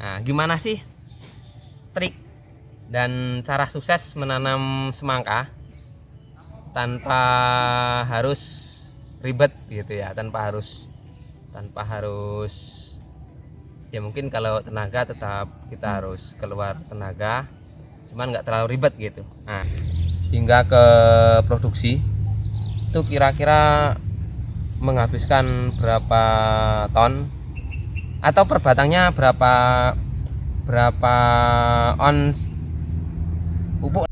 Nah, gimana sih trik dan cara sukses menanam semangka tanpa harus ribet gitu ya, tanpa harus ya mungkin kalau tenaga tetap kita harus keluar tenaga, cuman nggak terlalu ribet gitu. Nah, hingga ke produksi itu kira-kira menghabiskan berapa ton atau per batangnya berapa ons pupuk.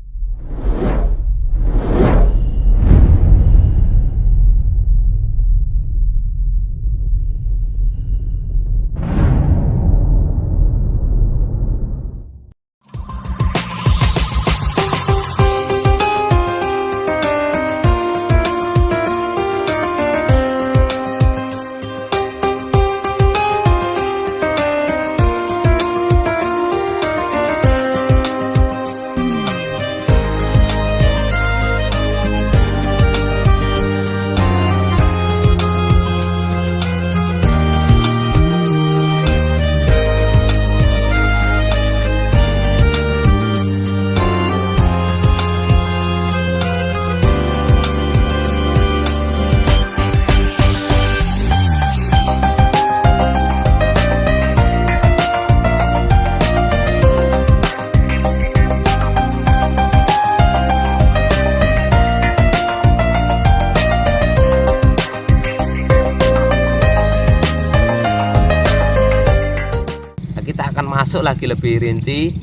Kita akan masuk lagi lebih rinci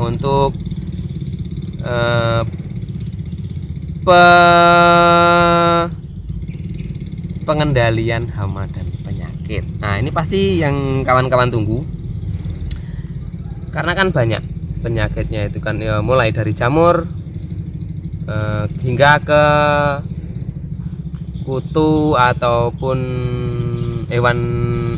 untuk pengendalian hama dan penyakit. Nah, ini pasti yang kawan-kawan tunggu, karena kan banyak penyakitnya itu kan ya, mulai dari jamur hingga ke kutu ataupun hewan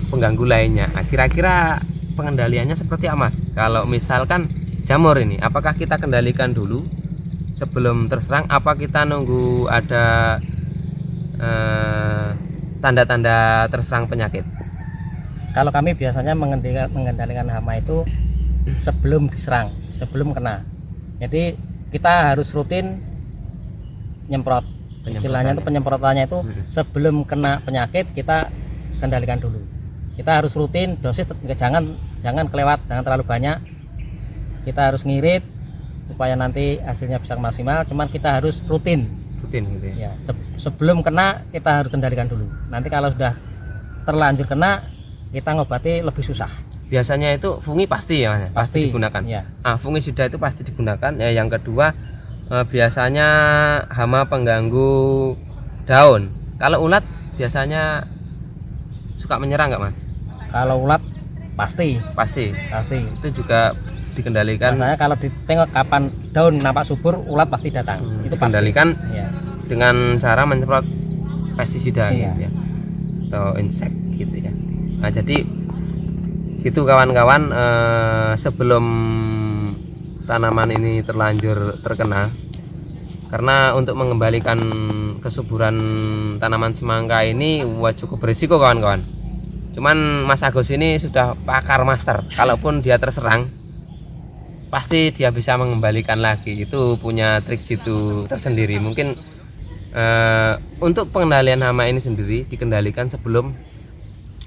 pengganggu lainnya. Nah, kira-kira pengendaliannya seperti apa, Mas? Kalau misalkan jamur ini, apakah kita kendalikan dulu sebelum terserang? Apa kita nunggu ada tanda-tanda terserang penyakit? Kalau kami biasanya mengendalikan hama itu sebelum diserang, sebelum kena. Jadi kita harus rutin nyemprot. Istilahnya itu penyemprotannya itu sebelum kena penyakit kita kendalikan dulu. Kita harus rutin, dosis jangan kelewat, jangan terlalu banyak. Kita harus ngirit supaya nanti hasilnya bisa maksimal. Cuman kita harus rutin gitu ya. Sebelum kena kita harus kendalikan dulu. Nanti kalau sudah terlanjur kena, kita ngobati lebih susah. Biasanya itu fungi pasti ya, Mas? Pasti digunakan ya. Nah, fungisida itu pasti digunakan ya. Yang kedua biasanya hama pengganggu daun. Kalau ulat biasanya suka menyerang nggak, Mas? Kalau ulat pasti itu juga dikendalikan. Biasanya kalau ditengok kapan daun nampak subur, ulat pasti datang. Itu dikendalikan ya, dengan cara menyemprot pestisida iya. gitu ya, atau insek gitu ya. Nah, jadi gitu kawan-kawan, sebelum tanaman ini terlanjur terkena, karena untuk mengembalikan kesuburan tanaman semangka ini cukup berisiko kawan-kawan. Cuman Mas Agus ini sudah pakar master, kalaupun dia terserang pasti dia bisa mengembalikan lagi. Itu punya trik jitu tersendiri. Mungkin untuk pengendalian hama ini sendiri dikendalikan sebelum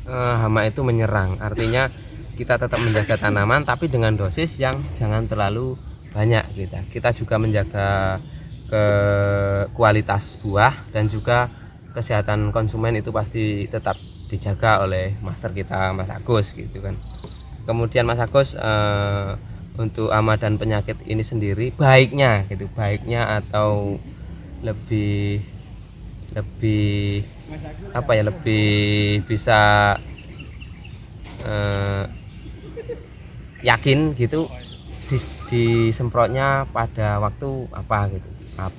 hama itu menyerang. Artinya kita tetap menjaga tanaman tapi dengan dosis yang jangan terlalu banyak gitu. Kita juga menjaga kualitas buah dan juga kesehatan konsumen itu pasti tetap dijaga oleh master kita, Mas Agus gitu kan. Kemudian Mas Agus, untuk hama dan penyakit ini sendiri baiknya atau lebih apa ya, lebih bisa yakin gitu disemprotnya pada waktu apa gitu,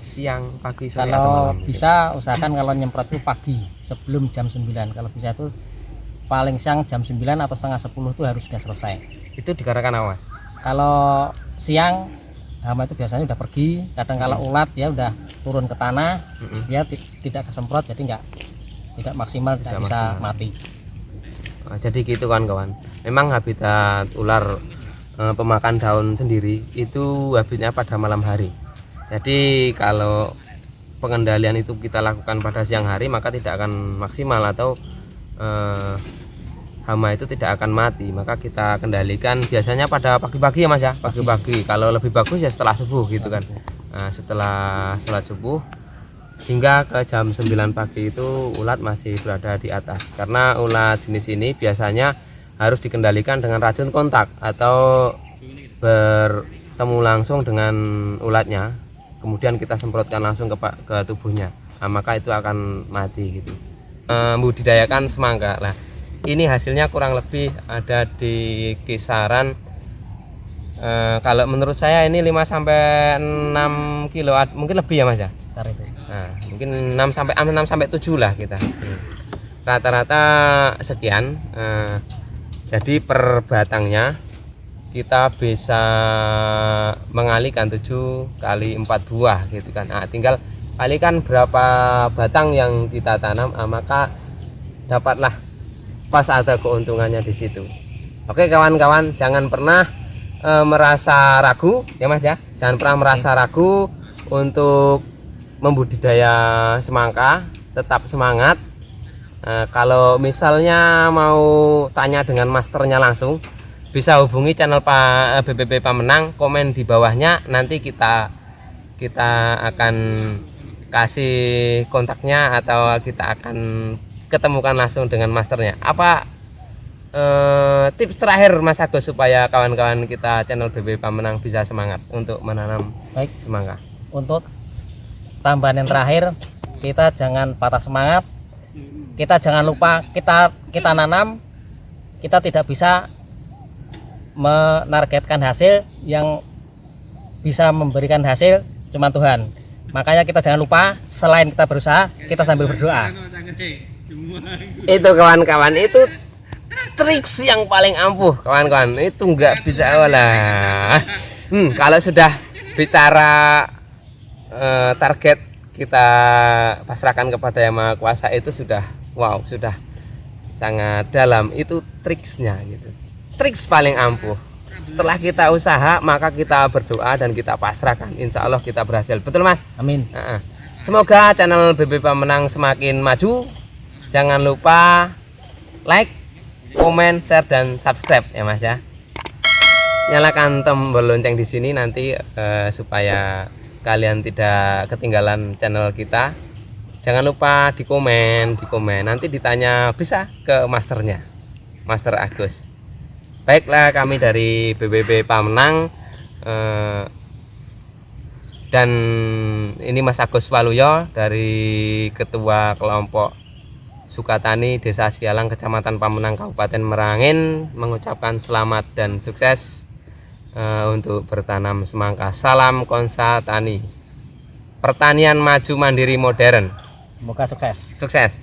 siang, pagi, sore, atau malam gitu. Bisa usahakan kalau nyemprot itu pagi sebelum jam 9. Kalau bisa itu paling siang jam 9 atau setengah 10 itu harus sudah selesai. Itu dikarenakan apa? Kalau siang hama itu biasanya udah pergi. Kadang kalau ulat dia udah turun ke tanah, dia tidak kesemprot, jadi tidak maksimal, tidak bisa mati. Jadi gitu kawan-kawan. Memang habitat ular pemakan daun sendiri itu habitnya pada malam hari. Jadi kalau pengendalian itu kita lakukan pada siang hari maka tidak akan maksimal atau hama itu tidak akan mati. Maka kita kendalikan biasanya pada pagi-pagi ya Mas ya, pagi-pagi. Kalau lebih bagus ya setelah subuh gitu kan. Nah, setelah sholat subuh hingga ke jam 9 pagi itu ulat masih berada di atas, karena ulat jenis ini biasanya harus dikendalikan dengan racun kontak atau bertemu langsung dengan ulatnya, kemudian kita semprotkan langsung ke tubuhnya. Nah, maka itu akan mati gitu. Membudidayakan semangka, lah ini hasilnya kurang lebih ada di kisaran kalau menurut saya ini 5 sampai 6 kilo, mungkin lebih ya Mas ya. Nah, mungkin 6 sampai 7 lah kita. Rata-rata sekian. Jadi per batangnya kita bisa mengalihkan 7 kali 4 buah gitu kan. Nah, tinggal kalikan berapa batang yang kita tanam, maka dapatlah pas ada keuntungannya di situ. Oke kawan-kawan, jangan pernah merasa ragu ya Mas ya. Jangan pernah merasa ragu untuk membudidaya semangka, tetap semangat. Kalau misalnya mau tanya dengan masternya langsung, bisa hubungi channel Pak BBB Pamenang, komen di bawahnya, nanti kita akan kasih kontaknya atau kita akan ketemukan langsung dengan masternya. Apa tips terakhir Mas Agus supaya kawan-kawan kita channel BBB Pamenang bisa semangat untuk menanam semangka? Untuk tambahan yang terakhir, kita jangan patah semangat, kita jangan lupa kita nanam, kita tidak bisa menargetkan hasil, yang bisa memberikan hasil cuma Tuhan. Makanya kita jangan lupa, selain kita berusaha, kita sambil berdoa. Itu kawan-kawan, itu triks yang paling ampuh kawan-kawan, itu nggak bisa lah. Kalau sudah bicara target kita pasrahkan kepada Yang Maha Kuasa, itu sudah wow, sudah sangat dalam. Itu triksnya gitu, triks paling ampuh. Setelah kita usaha, maka kita berdoa dan kita pasrahkan, insya Allah kita berhasil. Betul Mas? Amin. Semoga channel BBB Pamenang semakin maju. Jangan lupa like, komen, share, dan subscribe ya Mas ya. Nyalakan tombol lonceng di sini nanti supaya kalian tidak ketinggalan channel kita. Jangan lupa di komen, nanti ditanya bisa ke masternya, Master Agus. Baiklah, kami dari BBB Pamenang dan ini Mas Agus Waluyo dari Ketua Kelompok Sukatani Desa Sialang, Kecamatan Pamenang, Kabupaten Merangin, mengucapkan selamat dan sukses untuk bertanam semangka. Salam Konsa Tani, pertanian maju mandiri modern. Semoga sukses. Sukses.